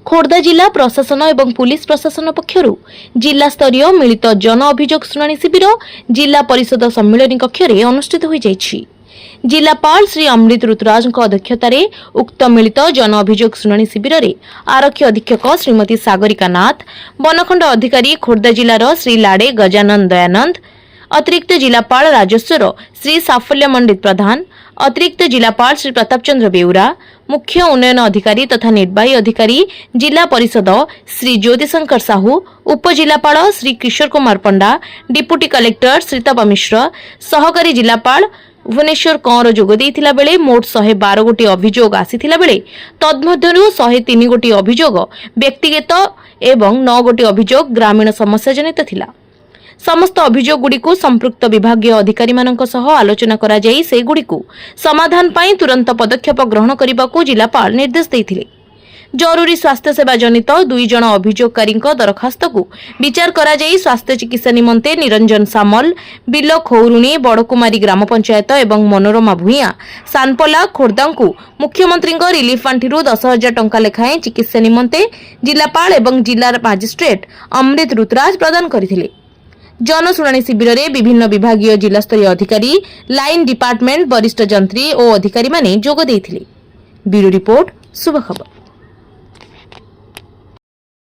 खोर्धा जिला प्रशासन एवं पुलिस प्रशासन पक्षरु जिला स्तरीय मिलित जन अभियोग शुणाणी शिविर जिला परिषद सम्मिलनी कक्षरे अनुष्ठित हो जाइछि। जिलापाल श्री अमृत ऋतुराज अध्यक्षतार उक्त मिलित जन अभियोग शुणाणी शिविर में आरक्षी अधीक्षक श्रीमती सागरिका नाथ, बनखंड अधिकारी खोर्धा जिलार श्री लाडे गजानन दयानंद, अतिरिक्त जिलापाल राजस्वर श्री साफल्य मंडित प्रधान, अतिरिक्त जिलापाल श्री प्रतापचंद्र बेउरा, मुख्य उन्नयन अधिकारी तथा निर्वाही अधिकारी जिला परिषद श्री ज्योतिशंकर साहू, उपजिलापाल श्री किशोर कुमार पंडा, डिप्यूटी कलेक्टर श्रीतपा मिश्र, सहकारी जिलापाल भुवनेश्वर कंवर जोग देइथिला बेले मोट 112 गोटी अभियोग आसीथिला बेले तन्मध्यरु 103 गोटी अभियोग व्यक्तिगत एवं 9 गोटी अभियोग ग्रामीण समस्या जनित थिला। समस्त अभियोग गुड़िको संपृक्त विभागीय अधिकारी मानक सह आलोचना करा जाई से गुड़िको समाधान पाई तुरंत पदक्षेप ग्रहण करने जिलापाल निर्देश देइथिले। जरूरी स्वास्थ्य सेवा जनित 2 जण अभियोगकारी दरखास्त को विचार करा जाई स्वास्थ्य चिकित्सा निमंते निरंजन सामल, बिल खौरुणी, बड़कुमारी ग्राम पंचायत एवं मनोरमा भूया सानपला खोर्धा को मुख्यमंत्री रिलीफ फांडरू 10,000 टंका लेखाएं चिकित्सा निमंते जिलापाल एवं जिला मजिस्ट्रेट अमृत ऋतुराज प्रदान करथिले। जनशुणाणी शिविर में विभिन्न विभागीय जिलास्तरीय अधिकारी, लाइन डिपार्टमेंट वरिष्ठ जंत्री और अधिकारी माने जोग देइथिले। ब्यूरो रिपोर्ट, शुभ खबर।